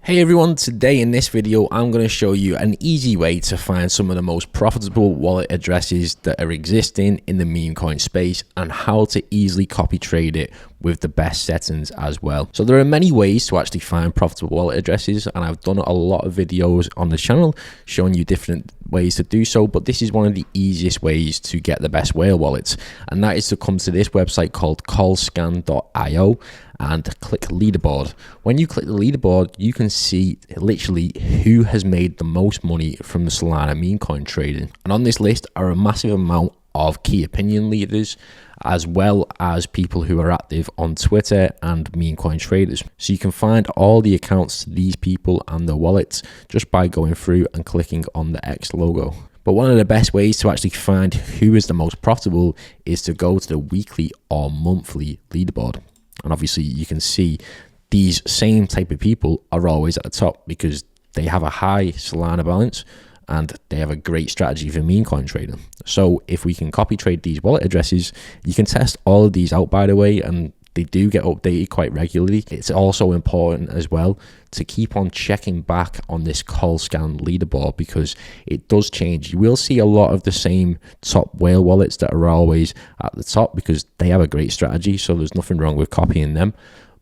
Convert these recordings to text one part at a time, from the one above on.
Hey everyone, today in this video I'm going to show you an easy way to find some of the most profitable wallet addresses that are existing in the meme coin space and how to easily copy trade it with the best settings as well. So there are many ways to actually find profitable wallet addresses, and I've done a lot of videos on the channel showing you different ways to do so, but this is one of the easiest ways to get the best whale wallets, and that is to come to this website called callscan.io and click leaderboard. When you click the leaderboard, you can see literally who has made the most money from the Solana meme coin trading, and on this list are a massive amount of key opinion leaders as well as people who are active on Twitter and meme coin traders. So you can find all the accounts to these people and their wallets just by going through and clicking on the X logo. But one of the best ways to actually find who is the most profitable is to go to the weekly or monthly leaderboard. And obviously you can see these same type of people are always at the top because they have a high Solana balance and they have a great strategy for meme coin trading. So if we can copy trade these wallet addresses, you can test all of these out, by the way, and they do get updated quite regularly. It's also important as well to keep on checking back on this call scan leaderboard because it does change. You will see a lot of the same top whale wallets that are always at the top because they have a great strategy, so there's nothing wrong with copying them.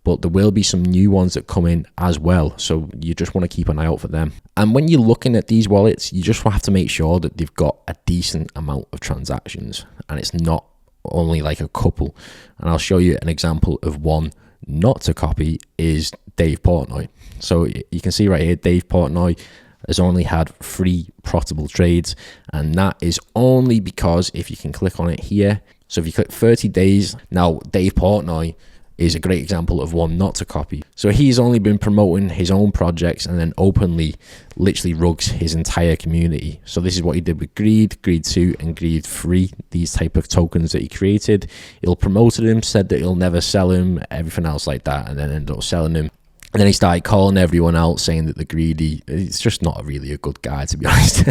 But there will be some new ones that come in as well, so you just want to keep an eye out for them. And when you're looking at these wallets, you just have to make sure that they've got a decent amount of transactions and it's not only like a couple. And I'll show you an example of one not to copy is Dave Portnoy. So you can see right here, Dave Portnoy has only had 3 profitable trades, and that is only because if you can click on it here, so if you click 30 days, now Dave Portnoy is a great example of one not to copy. So he's only been promoting his own projects and then openly literally rugs his entire community. So this is what he did with Greed 2 and Greed 3, these type of tokens that he created. He'll promoted him, said that he'll never sell him, everything else like that, and then ended up selling him. And then he started calling everyone out saying that the Greedy, it's just not really a good guy, to be honest.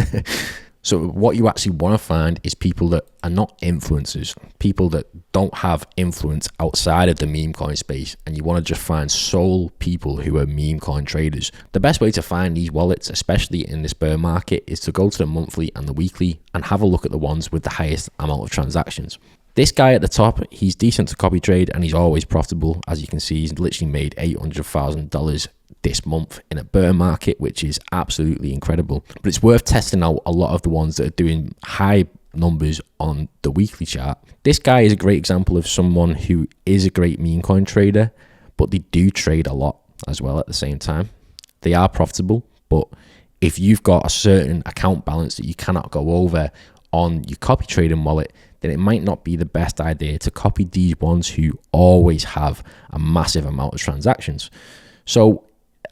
So what you actually want to find is people that are not influencers, people that don't have influence outside of the meme coin space, and you want to just find sole people who are meme coin traders. The best way to find these wallets, especially in this bear market, is to go to the monthly and the weekly and have a look at the ones with the highest amount of transactions. This guy at the top, he's decent to copy trade and he's always profitable. As you can see, he's literally made $800,000 this month in a bear market, which is absolutely incredible. But it's worth testing out a lot of the ones that are doing high numbers on the weekly chart. This guy is a great example of someone who is a great meme coin trader, but they do trade a lot as well at the same time. They are profitable, but if you've got a certain account balance that you cannot go over on your copy trading wallet, then it might not be the best idea to copy these ones who always have a massive amount of transactions. So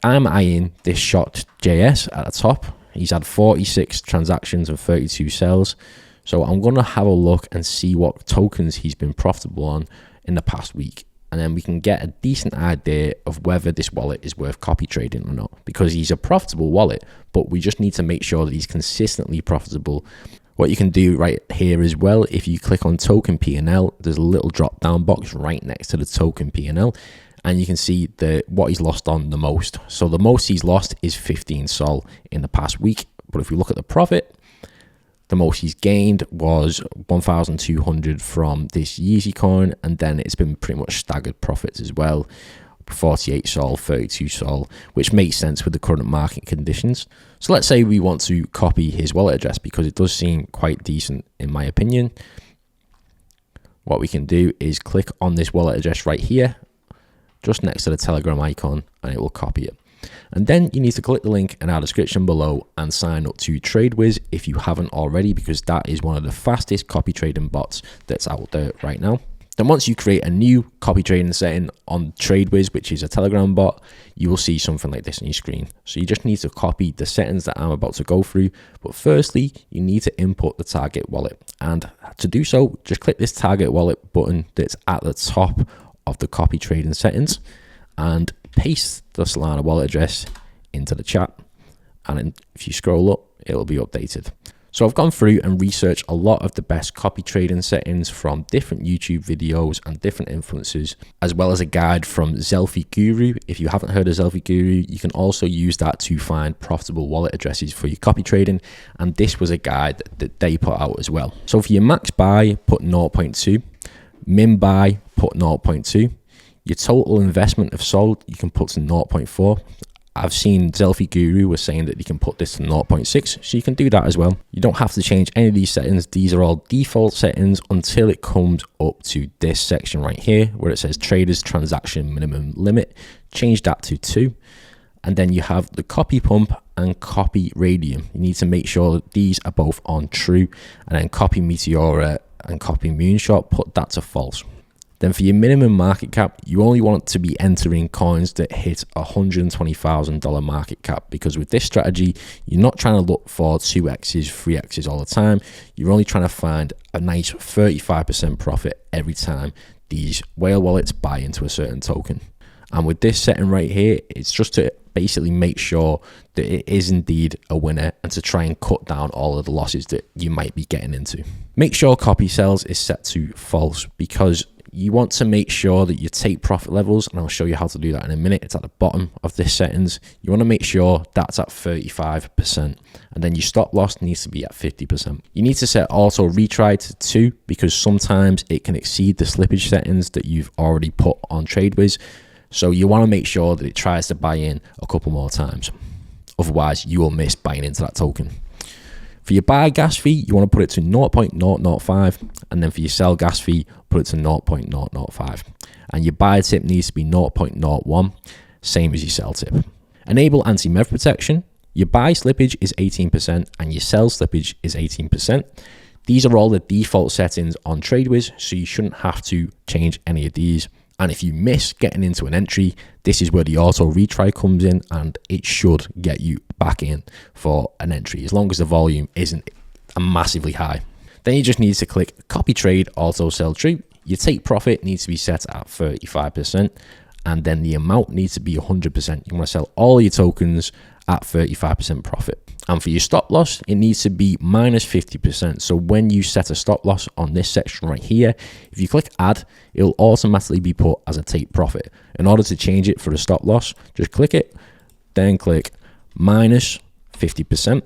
I'm eyeing this Shot.js at the top. He's had 46 transactions and 32 sales. So I'm going to have a look and see what tokens he's been profitable on in the past week. And then we can get a decent idea of whether this wallet is worth copy trading or not, because he's a profitable wallet, but we just need to make sure that he's consistently profitable. What you can do right here as well, if you click on token P&L, there's a little drop down box right next to the token P&L, and you can see what he's lost on the most. So the most he's lost is 15 sol in the past week. But if we look at the profit, the most he's gained was 1,200 from this Yeezy coin, and then it's been pretty much staggered profits as well. 48 sol, 32 sol, which makes sense with the current market conditions. So let's say we want to copy his wallet address because it does seem quite decent in my opinion. What we can do is click on this wallet address right here, just next to the Telegram icon, and it will copy it. And then you need to click the link in our description below and sign up to TradeWiz if you haven't already, because that is one of the fastest copy trading bots that's out there right now. Then once you create a new copy trading setting on TradeWiz, which is a Telegram bot, you will see something like this on your screen. So you just need to copy the settings that I'm about to go through. But firstly, you need to input the target wallet. And to do so, just click this target wallet button that's at the top of the copy trading settings and paste the Solana wallet address into the chat. And then if you scroll up, it will be updated. So I've gone through and researched a lot of the best copy trading settings from different YouTube videos and different influencers, as well as a guide from Zelfie Guru. If you haven't heard of Zelfie Guru, you can also use that to find profitable wallet addresses for your copy trading. And this was a guide that they put out as well. So for your max buy, put 0.2, min buy, put 0.2. Your total investment of sold, you can put to 0.4. I've seen Zelfie Guru was saying that you can put this to 0.6, so you can do that as well. You don't have to change any of these settings. These are all default settings until it comes up to this section right here where it says traders transaction minimum limit. Change that to 2. And then you have the copy pump and copy radium. You need to make sure that these are both on true, and then copy meteora and copy moonshot, put that to false. Then for your minimum market cap, you only want to be entering coins that hit $120,000 market cap, because with this strategy, you're not trying to look for 2x's, 3x's all the time. You're only trying to find a nice 35% profit every time these whale wallets buy into a certain token. And with this setting right here, it's just to basically make sure that it is indeed a winner and to try and cut down all of the losses that you might be getting into. Make sure copy sells is set to false, because you want to make sure that your take profit levels, and I'll show you how to do that in a minute, it's at the bottom of this settings. You want to make sure that's at 35%, and then your stop loss needs to be at 50%. You need to set auto retry to 2, because sometimes it can exceed the slippage settings that you've already put on TradeWiz. So you want to make sure that it tries to buy in a couple more times. Otherwise, you will miss buying into that token. For your buy gas fee, you want to put it to 0.005, and then for your sell gas fee, put it to 0.005. And your buy tip needs to be 0.01, same as your sell tip. Enable anti-mev protection. Your buy slippage is 18% and your sell slippage is 18%. These are all the default settings on TradeWiz, so you shouldn't have to change any of these. And if you miss getting into an entry, this is where the auto retry comes in, and it should get you back in for an entry as long as the volume isn't massively high. Then you just need to click copy trade, auto sell true. Your take profit needs to be set at 35%, and then the amount needs to be 100%. You want to sell all your tokens at 35% profit. And for your stop loss, it needs to be minus 50%. So when you set a stop loss on this section right here, if you click add, it'll automatically be put as a take profit. In order to change it for the stop loss, just click it, then click minus 50%. And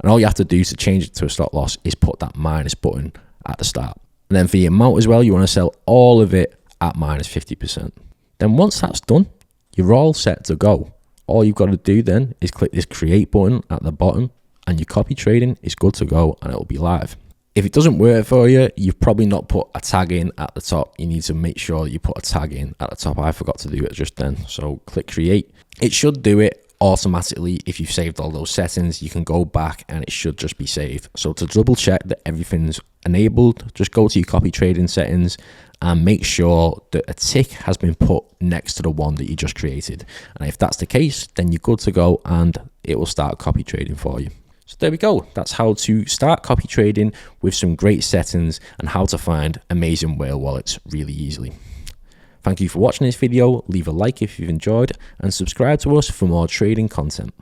all you have to do to change it to a stop loss is put that minus button at the start. And then for your amount as well, you want to sell all of it at minus 50%. Then once that's done, you're all set to go. All you've got to do then is click this create button at the bottom, and your copy trading is good to go, and it'll be live. If it doesn't work for you, you've probably not put a tag in at the top. You need to make sure that you put a tag in at the top. I forgot to do it just then. So click create. It should do it automatically. If you've saved all those settings, you can go back and it should just be saved. So to double check that everything's enabled, just go to your copy trading settings and make sure that a tick has been put next to the one that you just created. And if that's the case, then you're good to go and it will start copy trading for you. So there we go. That's how to start copy trading with some great settings and how to find amazing whale wallets really easily. Thank you for watching this video. Leave a like if you've enjoyed and subscribe to us for more trading content.